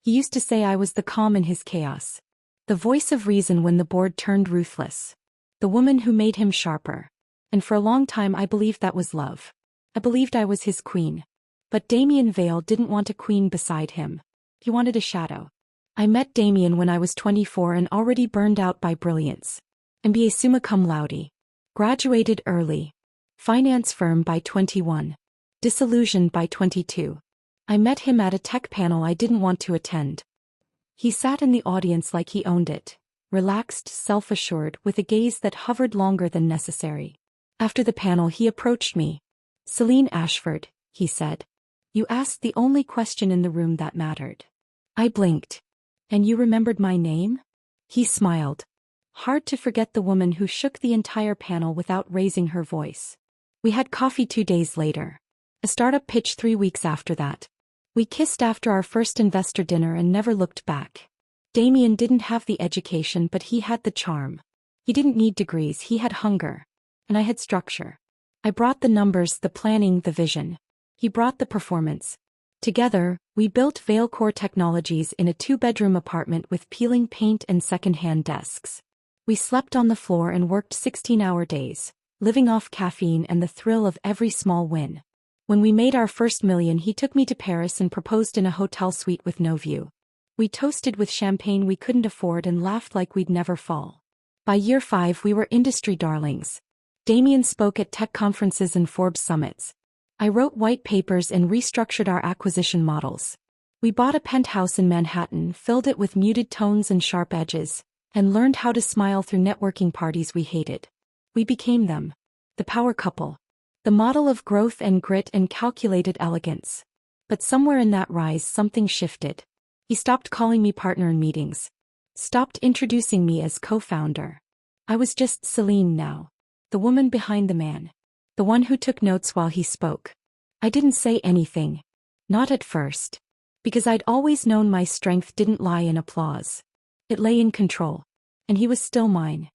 He used to say I was the calm in his chaos. The voice of reason when the board turned ruthless. The woman who made him sharper. And for a long time I believed that was love. I believed I was his queen. But Damien Vale didn't want a queen beside him. He wanted a shadow. I met Damien when I was 24 and already burned out by brilliance. MBA summa cum laude. Graduated early. Finance firm by 21. Disillusioned by 22. I met him at a tech panel I didn't want to attend. He sat in the audience like he owned it, relaxed, self-assured, with a gaze that hovered longer than necessary. After the panel he approached me. "Celine Ashford," he said. "You asked the only question in the room that mattered." I blinked. "And you remembered my name?" He smiled. Hard to forget the woman who shook the entire panel without raising her voice. We had coffee 2 days later. A startup pitch 3 weeks after that. We kissed after our first investor dinner and never looked back. Damien didn't have the education, but he had the charm. He didn't need degrees, he had hunger. And I had structure. I brought the numbers, the planning, the vision. He brought the performance. Together, we built Valecore Technologies in a 2-bedroom apartment with peeling paint and second-hand desks. We slept on the floor and worked 16-hour days, living off caffeine and the thrill of every small win. When we made our first million, he took me to Paris and proposed in a hotel suite with no view. We toasted with champagne we couldn't afford and laughed like we'd never fall. By year 5 we were industry darlings. Damien spoke at tech conferences and Forbes summits. I wrote white papers and restructured our acquisition models. We bought a penthouse in Manhattan, filled it with muted tones and sharp edges, and learned how to smile through networking parties we hated. We became them. The power couple. The model of growth and grit and calculated elegance. But somewhere in that rise something shifted. He stopped calling me partner in meetings. Stopped introducing me as co-founder. I was just Celine now. The woman behind the man. The one who took notes while he spoke. I didn't say anything. Not at first. Because I'd always known my strength didn't lie in applause. It lay in control. And he was still mine.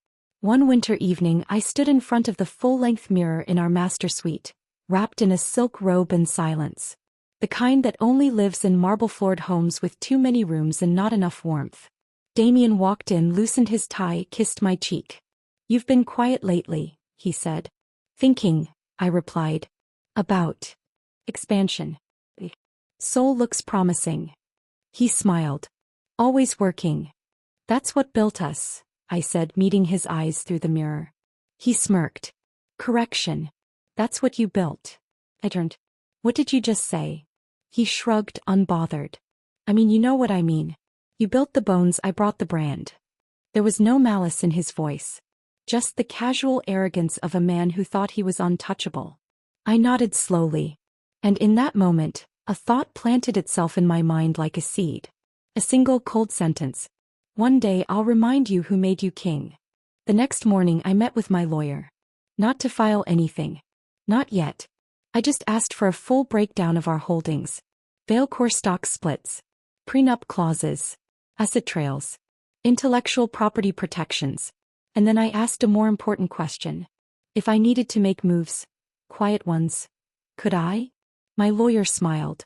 One winter evening I stood in front of the full-length mirror in our master suite, wrapped in a silk robe and silence. The kind that only lives in marble-floored homes with too many rooms and not enough warmth. Damien walked in, loosened his tie, kissed my cheek. "You've been quiet lately," he said. "Thinking," I replied. "About expansion. Seoul looks promising." He smiled. "Always working. That's what built us," I said, meeting his eyes through the mirror. He smirked. "Correction. That's what you built." I turned. "What did you just say?" He shrugged, unbothered. "I mean, you know what I mean. You built the bones, I brought the brand." There was no malice in his voice. Just the casual arrogance of a man who thought he was untouchable. I nodded slowly. And in that moment, a thought planted itself in my mind like a seed. A single cold sentence. "One day I'll remind you who made you king." The next morning I met with my lawyer. Not to file anything. Not yet. I just asked for a full breakdown of our holdings. Valecore stock splits. Prenup clauses. Asset trails. Intellectual property protections. And then I asked a more important question. If I needed to make moves, quiet ones, could I? My lawyer smiled.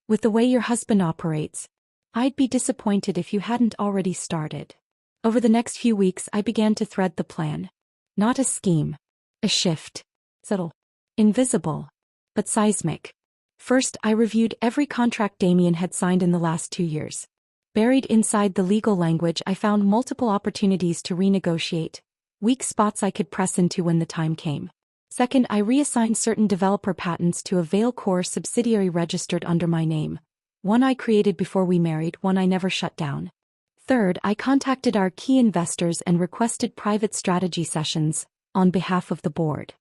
"With the way your husband operates, I'd be disappointed if you hadn't already started." Over the next few weeks I began to thread the plan. Not a scheme. A shift. Subtle. Invisible. But seismic. First I reviewed every contract Damien had signed in the last 2 years. Buried inside the legal language I found multiple opportunities to renegotiate. Weak spots I could press into when the time came. Second, I reassigned certain developer patents to a Valecore subsidiary registered under my name. One I created before we married, one I never shut down. Third, I contacted our key investors and requested private strategy sessions, on behalf of the board.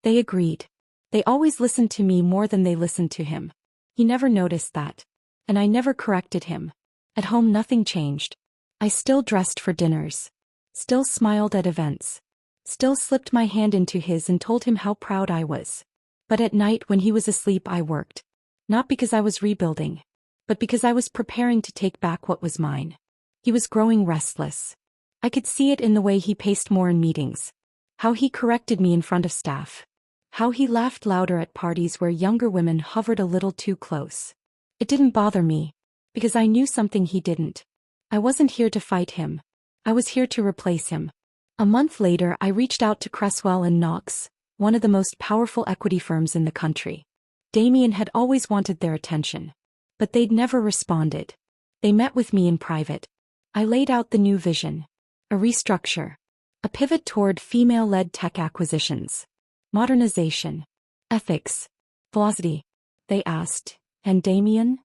They agreed. They always listened to me more than they listened to him. He never noticed that. And I never corrected him. At home nothing changed. I still dressed for dinners. Still smiled at events. Still slipped my hand into his and told him how proud I was. But at night when he was asleep I worked. Not because I was rebuilding. But because I was preparing to take back what was mine. He was growing restless. I could see it in the way he paced more in meetings. How he corrected me in front of staff. How he laughed louder at parties where younger women hovered a little too close. It didn't bother me. Because I knew something he didn't. I wasn't here to fight him. I was here to replace him. A month later, I reached out to Cresswell and Knox, one of the most powerful equity firms in the country. Damien had always wanted their attention. But they'd never responded. They met with me in private. I laid out the new vision. A restructure. A pivot toward female-led tech acquisitions. Modernization. Ethics. Velocity. They asked, and Damien?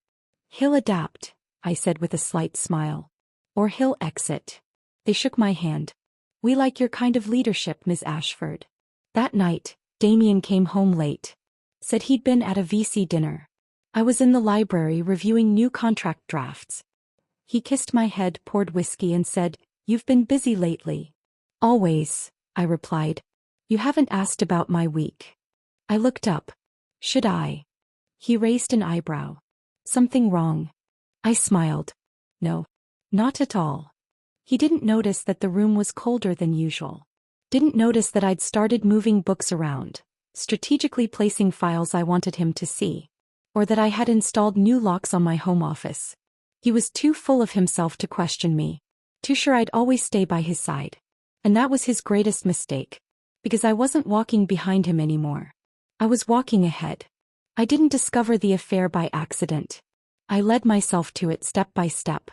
He'll adapt, I said with a slight smile. Or he'll exit. They shook my hand. We like your kind of leadership, Ms. Ashford. That night, Damien came home late. Said he'd been at a VC dinner. I was in the library reviewing new contract drafts. He kissed my head, poured whiskey and said, "You've been busy lately." "Always," I replied. "You haven't asked about my week." I looked up. "Should I?" He raised an eyebrow. "Something wrong?" I smiled. "No. Not at all." He didn't notice that the room was colder than usual. Didn't notice that I'd started moving books around, strategically placing files I wanted him to see. Or that I had installed new locks on my home office. He was too full of himself to question me. Too sure I'd always stay by his side. And that was his greatest mistake. Because I wasn't walking behind him anymore. I was walking ahead. I didn't discover the affair by accident. I led myself to it step by step.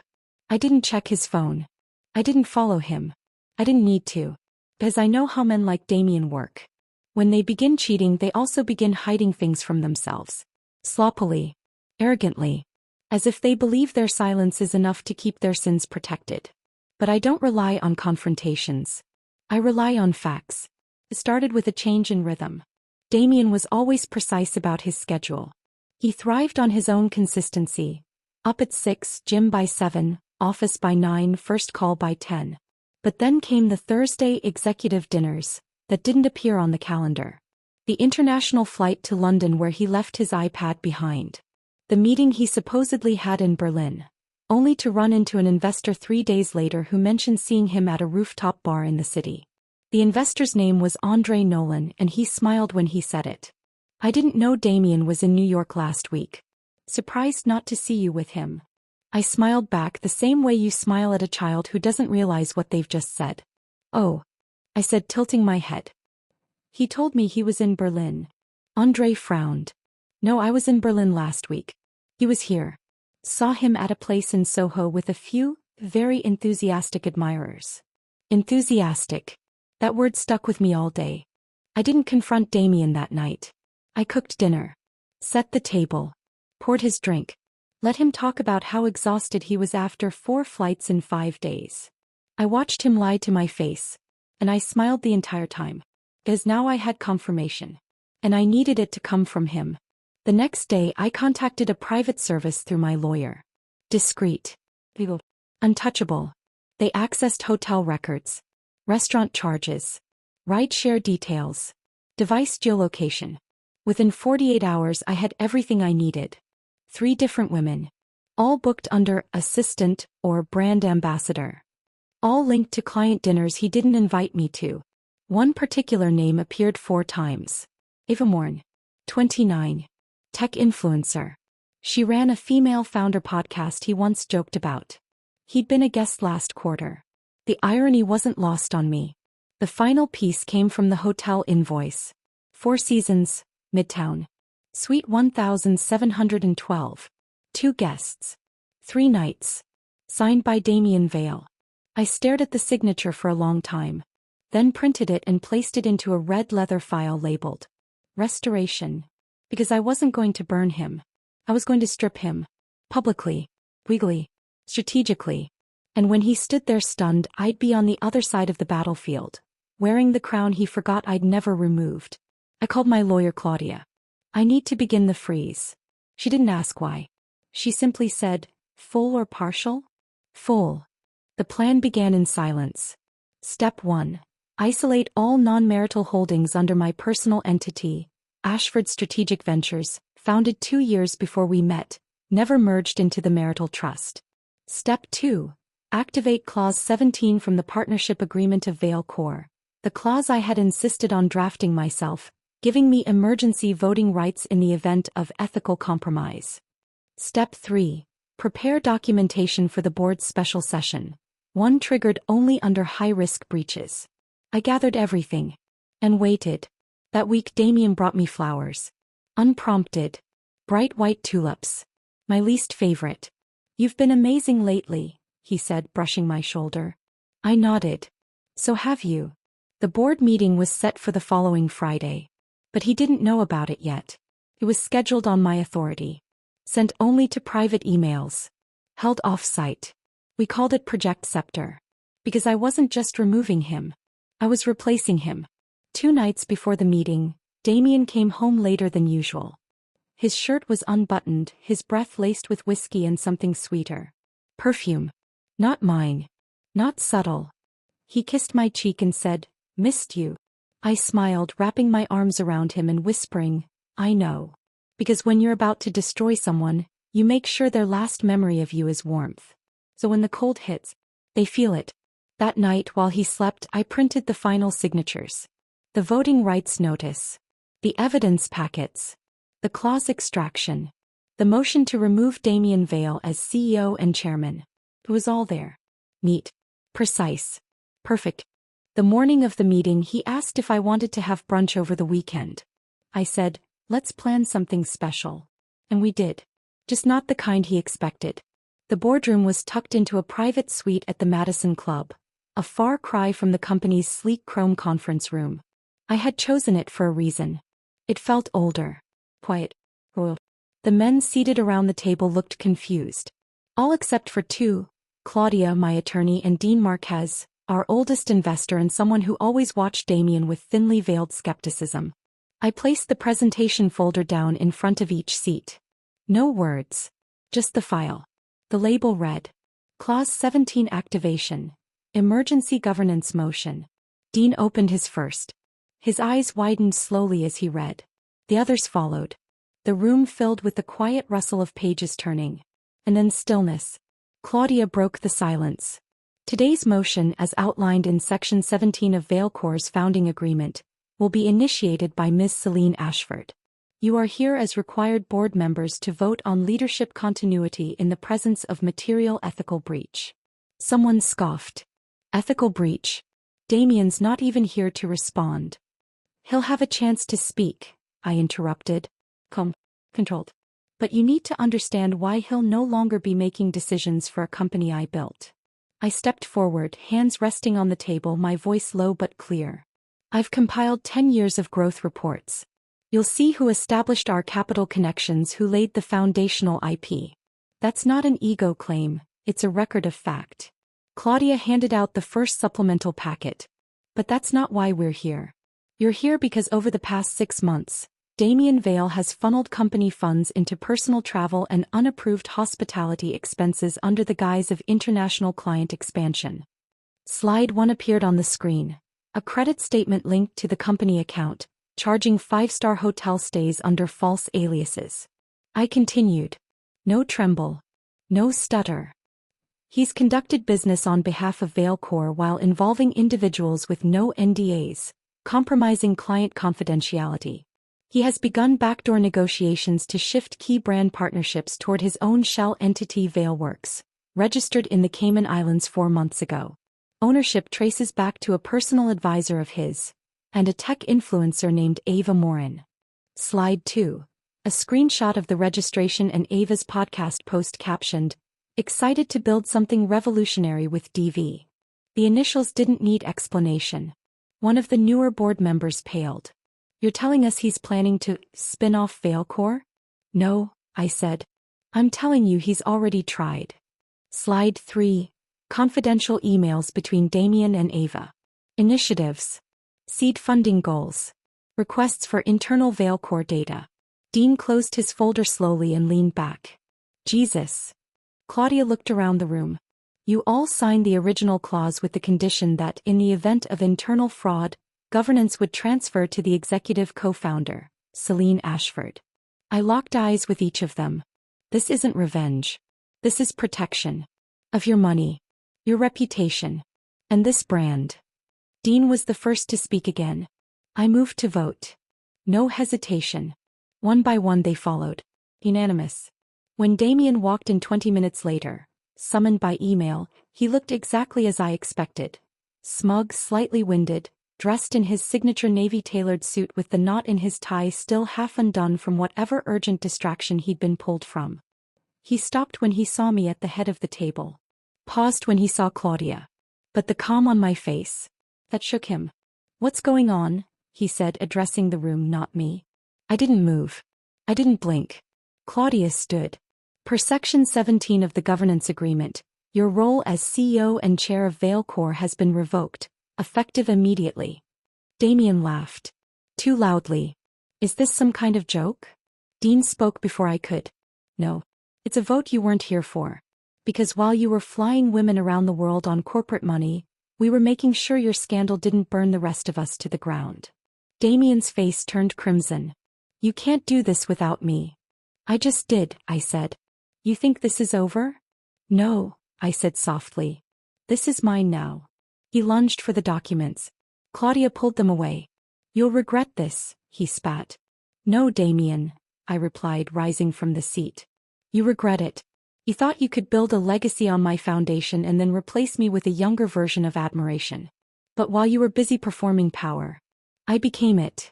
I didn't check his phone. I didn't follow him. I didn't need to. Because I know how men like Damien work. When they begin cheating, they also begin hiding things from themselves. Sloppily. Arrogantly. As if they believe their silence is enough to keep their sins protected. But I don't rely on confrontations. I rely on facts. It started with a change in rhythm. Damien was always precise about his schedule. He thrived on his own consistency. Up at 6, gym by 7, office by 9, first call by 10. But then came the Thursday executive dinners that didn't appear on the calendar. The international flight to London where he left his iPad behind. The meeting he supposedly had in Berlin, only to run into an investor 3 days later who mentioned seeing him at a rooftop bar in the city. The investor's name was Andre Nolan and he smiled when he said it. "I didn't know Damien was in New York last week. Surprised not to see you with him." I smiled back the same way you smile at a child who doesn't realize what they've just said. "Oh," I said, tilting my head. "He told me he was in Berlin." Andre frowned. "No, I was in Berlin last week. He was here. Saw him at a place in Soho with a few, very enthusiastic admirers." Enthusiastic. That word stuck with me all day. I didn't confront Damien that night. I cooked dinner. Set the table. Poured his drink. Let him talk about how exhausted he was after 4 flights in 5 days. I watched him lie to my face. And I smiled the entire time. Because now I had confirmation. And I needed it to come from him. The next day I contacted a private service through my lawyer. Discreet. Untouchable. They accessed hotel records. Restaurant charges. Ride-share details. Device geolocation. Within 48 hours I had everything I needed. 3 different women. All booked under assistant or brand ambassador. All linked to client dinners he didn't invite me to. One particular name appeared 4 times. Eva Morn. 29. Tech influencer. She ran a female founder podcast he once joked about. He'd been a guest last quarter. The irony wasn't lost on me. The final piece came from the hotel invoice. 4 Seasons, Midtown. Suite 1712. 2 guests. 3 nights. Signed by Damien Vale. I stared at the signature for a long time. Then printed it and placed it into a red leather file labeled Restoration. Because I wasn't going to burn him. I was going to strip him. Publicly. Legally. Strategically. And when he stood there stunned, I'd be on the other side of the battlefield. Wearing the crown he forgot I'd never removed. I called my lawyer Claudia. "I need to begin the freeze." She didn't ask why. She simply said, "Full or partial?" "Full." The plan began in silence. Step 1. Isolate all non-marital holdings under my personal entity, Ashford Strategic Ventures, founded 2 years before we met, never merged into the marital trust. Step 2. Activate Clause 17 from the partnership agreement of Vale Core, the clause I had insisted on drafting myself, giving me emergency voting rights in the event of ethical compromise. Step 3. Prepare documentation for the board's special session. One triggered only under high-risk breaches. I gathered everything. And waited. That week Damien brought me flowers. Unprompted. Bright white tulips. My least favorite. "You've been amazing lately," he said, brushing my shoulder. I nodded. "So have you." The board meeting was set for the following Friday. But he didn't know about it yet. It was scheduled on my authority. Sent only to private emails. Held off-site. We called it Project Scepter. Because I wasn't just removing him. I was replacing him. 2 nights before the meeting, Damien came home later than usual. His shirt was unbuttoned, his breath laced with whiskey and something sweeter. Perfume. Not mine. Not subtle. He kissed my cheek and said, "Missed you." I smiled, wrapping my arms around him and whispering, "I know. Because when you're about to destroy someone, you make sure their last memory of you is warmth. So when the cold hits, they feel it." That night while he slept, I printed the final signatures. The voting rights notice. The evidence packets. The clause extraction. The motion to remove Damien Vale as CEO and chairman. It was all there. Neat. Precise. Perfect. The morning of the meeting he asked if I wanted to have brunch over the weekend. I said, "Let's plan something special." And we did. Just not the kind he expected. The boardroom was tucked into a private suite at the Madison Club, a far cry from the company's sleek chrome conference room. I had chosen it for a reason. It felt older. Quiet. Royal. The men seated around the table looked confused. All except for 2, Claudia, my attorney, and Dean Marquez, our oldest investor and someone who always watched Damien with thinly veiled skepticism. I placed the presentation folder down in front of each seat. No words. Just the file. The label read, Clause 17 Activation. Emergency Governance Motion. Dean opened his first. His eyes widened slowly as he read. The others followed. The room filled with the quiet rustle of pages turning. And then stillness. Claudia broke the silence. "Today's motion, as outlined in Section 17 of Valecor's founding agreement, will be initiated by Ms. Celine Ashford. You are here as required board members to vote on leadership continuity in the presence of material ethical breach." Someone scoffed. Ethical breach? Damien's not even here to respond. "He'll have a chance to speak," I interrupted. Controlled. "But you need to understand why he'll no longer be making decisions for a company I built." I stepped forward, hands resting on the table, my voice low but clear. "I've compiled 10 years of growth reports. You'll see who established our capital connections, who laid the foundational IP. That's not an ego claim, it's a record of fact." Claudia handed out the first supplemental packet. "But that's not why we're here. You're here because over the past 6 months, Damien Vale has funneled company funds into personal travel and unapproved hospitality expenses under the guise of international client expansion." Slide 1 appeared on the screen. A credit statement linked to the company account, charging 5-star hotel stays under false aliases. I continued. No tremble. No stutter. "He's conducted business on behalf of Valecor while involving individuals with no NDAs, compromising client confidentiality. He has begun backdoor negotiations to shift key brand partnerships toward his own shell entity Valeworks, registered in the Cayman Islands 4 months ago. Ownership traces back to a personal advisor of his, and a tech influencer named Ava Morin." Slide 2. A screenshot of the registration and Ava's podcast post captioned, "Excited to build something revolutionary with DV." The initials didn't need explanation. One of the newer board members paled. "You're telling us he's planning to spin off Valecor?" "No," I said. "I'm telling you he's already tried." Slide 3. Confidential emails between Damien and Ava. Initiatives. Seed funding goals. Requests for internal Valecor data. Dean closed his folder slowly and leaned back. "Jesus." Claudia looked around the room. "You all signed the original clause with the condition that, in the event of internal fraud, governance would transfer to the executive co-founder, Celine Ashford." I locked eyes with each of them. This isn't revenge. This is protection. Of your money. Your reputation. And this brand. Dean was the first to speak again. I moved to vote. No hesitation. One by one they followed. Unanimous. When Damien walked in 20 minutes later, summoned by email, he looked exactly as I expected. Smug, slightly winded, dressed in his signature navy-tailored suit with the knot in his tie still half undone from whatever urgent distraction he'd been pulled from. He stopped when he saw me at the head of the table. Paused when he saw Claudia. But the calm on my face, that shook him. "What's going on?" he said, addressing the room, not me. I didn't move. I didn't blink. Claudia stood. Per Section 17 of the Governance Agreement, your role as CEO and chair of Vale Corps has been revoked, effective immediately. Damien laughed. Too loudly. Is this some kind of joke? Dean spoke before I could. No. It's a vote you weren't here for. Because while you were flying women around the world on corporate money, we were making sure your scandal didn't burn the rest of us to the ground. Damien's face turned crimson. You can't do this without me. I just did, I said. You think this is over? No, I said softly. This is mine now. He lunged for the documents. Claudia pulled them away. You'll regret this, he spat. No, Damien, I replied, rising from the seat. You regret it. You thought you could build a legacy on my foundation and then replace me with a younger version of admiration. But while you were busy performing power, I became it.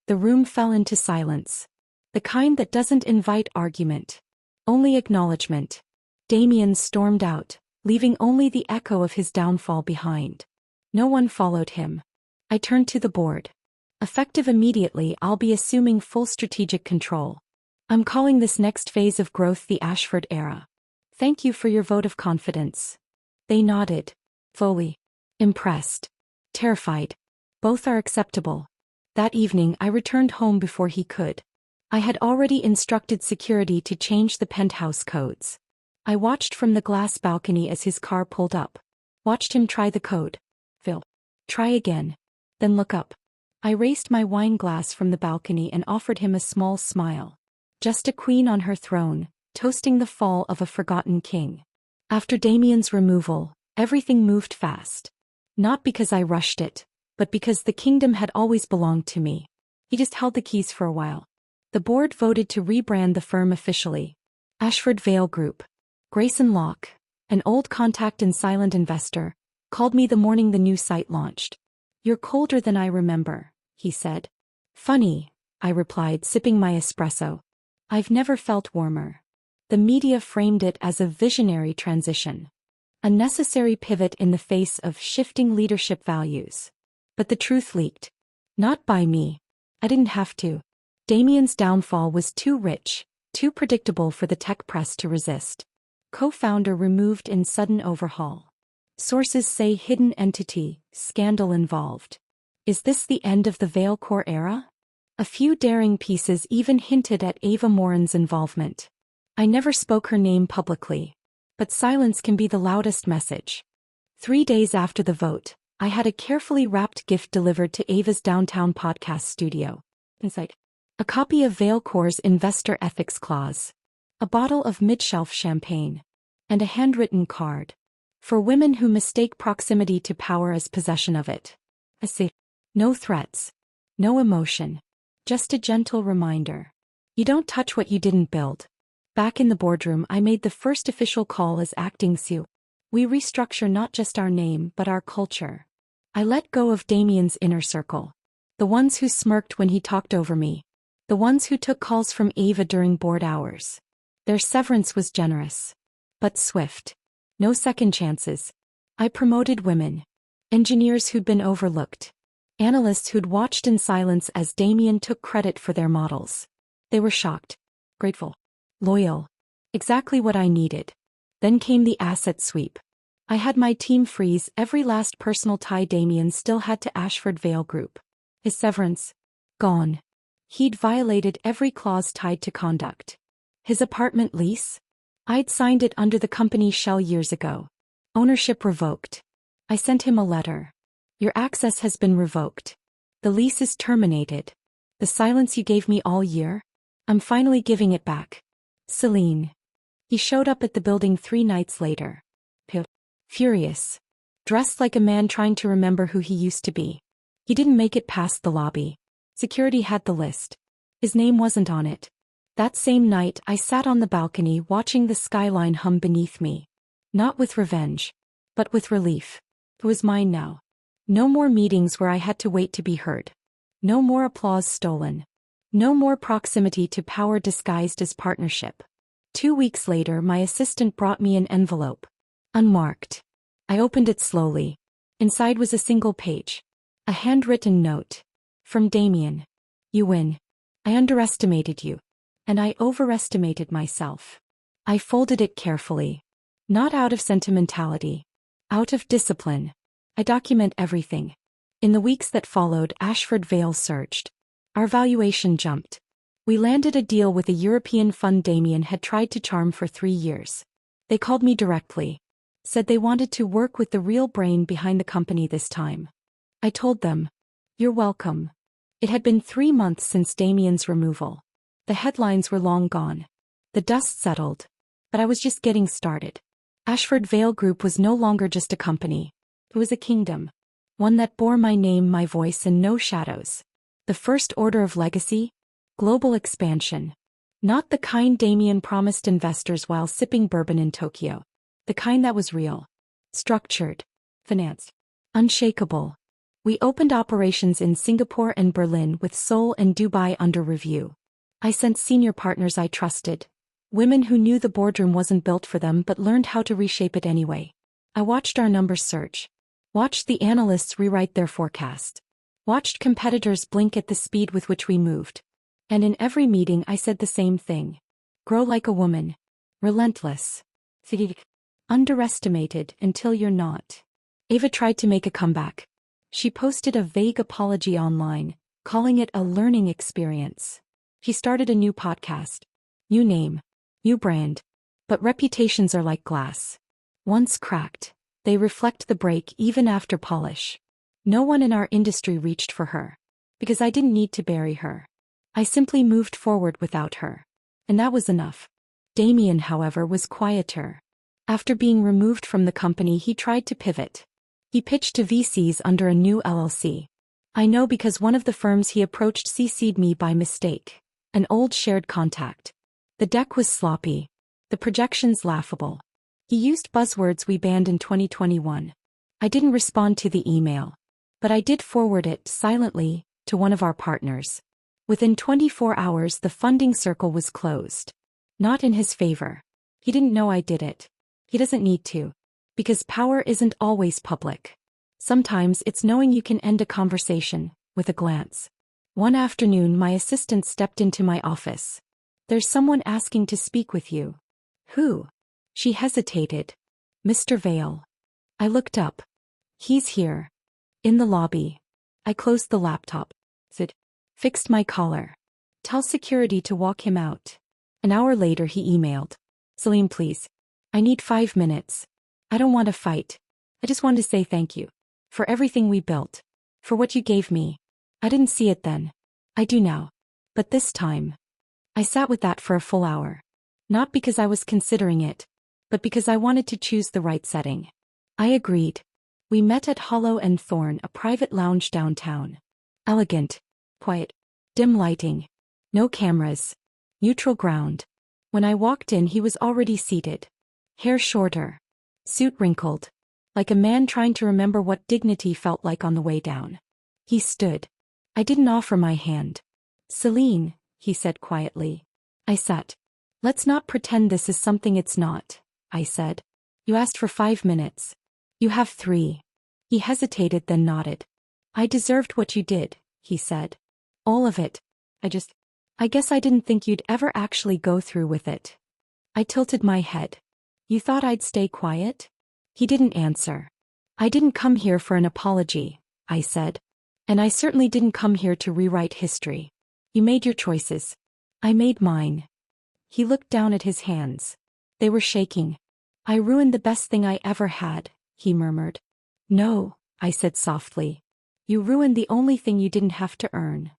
The room fell into silence. The kind that doesn't invite argument. Only acknowledgement. Damien stormed out, leaving only the echo of his downfall behind. No one followed him. I turned to the board. Effective immediately, I'll be assuming full strategic control. I'm calling this next phase of growth the Ashford era. Thank you for your vote of confidence. They nodded. Fully. Impressed. Terrified. Both are acceptable. That evening I returned home before he could. I had already instructed security to change the penthouse codes. I watched from the glass balcony as his car pulled up. Watched him try the code. Phil. Try again. Then look up. I raised my wine glass from the balcony and offered him a small smile. Just a queen on her throne, toasting the fall of a forgotten king. After Damien's removal, everything moved fast. Not because I rushed it, but because the kingdom had always belonged to me. He just held the keys for a while. The board voted to rebrand the firm officially. Ashford Vale Group. Grayson Locke, an old contact and silent investor, called me the morning the new site launched. You're colder than I remember, he said. Funny, I replied, sipping my espresso. I've never felt warmer. The media framed it as a visionary transition. A necessary pivot in the face of shifting leadership values. But the truth leaked. Not by me. I didn't have to. Damien's downfall was too rich, too predictable for the tech press to resist. Co-founder removed in sudden overhaul. Sources say hidden entity, scandal involved. Is this the end of the Vale Corps era? A few daring pieces even hinted at Ava Morin's involvement. I never spoke her name publicly. But silence can be the loudest message. 3 days after the vote, I had a carefully wrapped gift delivered to Ava's downtown podcast studio. Inside, a copy of Vale Corps' investor ethics clause, a bottle of mid-shelf champagne, and a handwritten card. For women who mistake proximity to power as possession of it. I say, no threats. No emotion. Just a gentle reminder. You don't touch what you didn't build. Back in the boardroom, I made the first official call as acting CEO. We restructure not just our name but our culture. I let go of Damien's inner circle. The ones who smirked when he talked over me. The ones who took calls from Ava during board hours. Their severance was generous. But swift. No second chances. I promoted women. Engineers who'd been overlooked. Analysts who'd watched in silence as Damien took credit for their models. They were shocked. Grateful. Loyal. Exactly what I needed. Then came the asset sweep. I had my team freeze every last personal tie Damien still had to Ashford Vale Group. His severance? Gone. He'd violated every clause tied to conduct. His apartment lease? I'd signed it under the company's shell years ago. Ownership revoked. I sent him a letter. Your access has been revoked. The lease is terminated. The silence you gave me all year? I'm finally giving it back. Celine. He showed up at the building 3 nights later. Furious. Dressed like a man trying to remember who he used to be. He didn't make it past the lobby. Security had the list. His name wasn't on it. That same night I sat on the balcony watching the skyline hum beneath me. Not with revenge, but with relief. It was mine now. No more meetings where I had to wait to be heard. No more applause stolen. No more proximity to power disguised as partnership. 2 weeks later my assistant brought me an envelope. Unmarked. I opened it slowly. Inside was a single page. A handwritten note. From Damien. You win. I underestimated you. And I overestimated myself. I folded it carefully. Not out of sentimentality. Out of discipline. I document everything. In the weeks that followed, Ashford Vale surged. Our valuation jumped. We landed a deal with a European fund Damien had tried to charm for 3 years. They called me directly. Said they wanted to work with the real brain behind the company this time. I told them, "You're welcome." It had been 3 months since Damien's removal. The headlines were long gone. The dust settled. But I was just getting started. Ashford Vale Group was no longer just a company. It was a kingdom. One that bore my name, my voice, and no shadows. The first order of legacy? Global expansion. Not the kind Damien promised investors while sipping bourbon in Tokyo. The kind that was real. Structured. Financed. Unshakable. We opened operations in Singapore and Berlin with Seoul and Dubai under review. I sent senior partners I trusted. Women who knew the boardroom wasn't built for them but learned how to reshape it anyway. I watched our numbers surge. Watched the analysts rewrite their forecast. Watched competitors blink at the speed with which we moved. And in every meeting I said the same thing. Grow like a woman. Relentless. Underestimated until you're not. Ava tried to make a comeback. She posted a vague apology online, calling it a learning experience. She started a new podcast. New name. New brand. But reputations are like glass. Once cracked, they reflect the break even after polish. No one in our industry reached for her. Because I didn't need to bury her. I simply moved forward without her. And that was enough. Damien, however, was quieter. After being removed from the company, he tried to pivot. He pitched to VCs under a new LLC. I know because one of the firms he approached CC'd me by mistake. An old shared contact. The deck was sloppy. The projections laughable. He used buzzwords we banned in 2021. I didn't respond to the email. But I did forward it, silently, to one of our partners. Within 24 hours the funding circle was closed. Not in his favor. He didn't know I did it. He doesn't need to. Because power isn't always public. Sometimes it's knowing you can end a conversation, with a glance. One afternoon my assistant stepped into my office. "There's someone asking to speak with you." "Who?" She hesitated. "Mr. Vale." I looked up. "He's here. In the lobby." I closed the laptop. Fixed my collar. "Tell security to walk him out." An hour later he emailed. "Salim, please. I need 5 minutes. I don't want to fight. I just want to say thank you. For everything we built. For what you gave me. I didn't see it then. I do now. But this time." I sat with that for a full hour. Not because I was considering it, but because I wanted to choose the right setting. I agreed. We met at Hollow and Thorn, a private lounge downtown. Elegant. Quiet. Dim lighting. No cameras. Neutral ground. When I walked in he was already seated. Hair shorter. Suit wrinkled. Like a man trying to remember what dignity felt like on the way down. He stood. I didn't offer my hand. "Celine," he said quietly. I sat. "Let's not pretend this is something it's not," I said. "You asked for 5 minutes. You have 3. He hesitated then nodded. "I deserved what you did," he said. "All of it. I guess I didn't think you'd ever actually go through with it." I tilted my head. "You thought I'd stay quiet?" He didn't answer. "I didn't come here for an apology," I said. "And I certainly didn't come here to rewrite history. You made your choices. I made mine." He looked down at his hands. They were shaking. "I ruined the best thing I ever had," he murmured. "No," I said softly. "You ruined the only thing you didn't have to earn."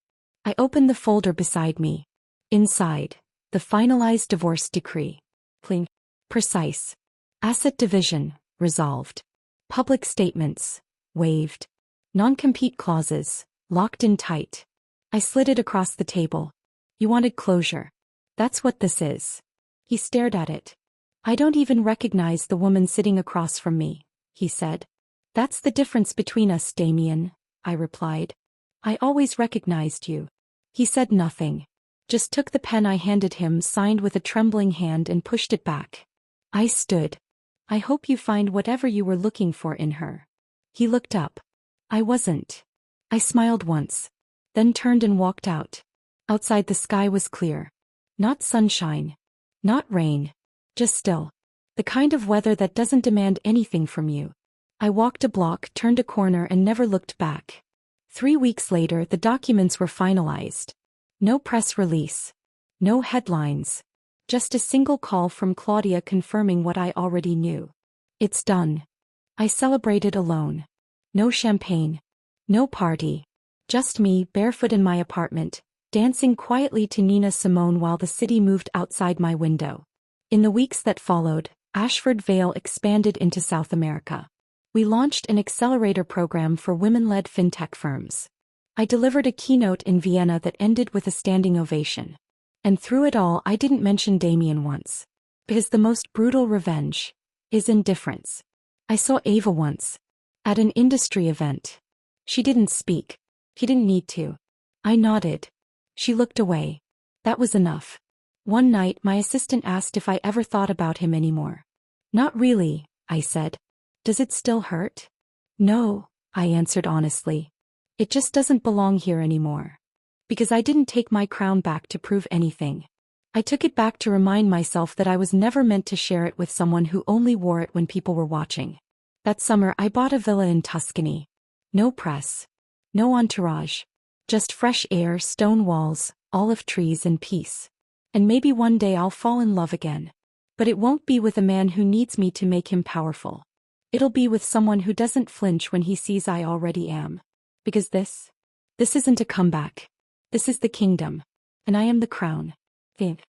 I opened the folder beside me. Inside, the finalized divorce decree. Clean. Precise. Asset division, resolved. Public statements, waived. Non-compete clauses, locked in tight. I slid it across the table. "You wanted closure. That's what this is. He stared at it. I don't even recognize the woman sitting across from me, he said. That's the difference between us, Damien, I replied. I always recognized you. He said nothing. Just took the pen I handed him, signed with a trembling hand, and pushed it back. I stood. I hope you find whatever you were looking for in her. He looked up. I wasn't. I smiled once. Then turned and walked out. Outside the sky was clear. Not sunshine. Not rain. Just still. The kind of weather that doesn't demand anything from you. I walked a block, turned a corner, and never looked back. 3 weeks later, the documents were finalized. No press release. No headlines. Just a single call from Claudia confirming what I already knew. It's done. I celebrated alone. No champagne. No party. Just me, barefoot in my apartment, dancing quietly to Nina Simone while the city moved outside my window. In the weeks that followed, Ashford Vale expanded into South America. We launched an accelerator program for women-led fintech firms. I delivered a keynote in Vienna that ended with a standing ovation. And through it all, I didn't mention Damien once. Because the most brutal revenge is indifference. I saw Ava once. At an industry event. She didn't speak. She didn't need to. I nodded. She looked away. That was enough. One night, my assistant asked if I ever thought about him anymore. Not really, I said. Does it still hurt? No, I answered honestly. It just doesn't belong here anymore. Because I didn't take my crown back to prove anything. I took it back to remind myself that I was never meant to share it with someone who only wore it when people were watching. That summer, I bought a villa in Tuscany. No press. No entourage. Just fresh air, stone walls, olive trees, and peace. And maybe one day I'll fall in love again. But it won't be with a man who needs me to make him powerful. It'll be with someone who doesn't flinch when he sees I already am. Because this isn't a comeback. This is the kingdom. And I am the crown. Think.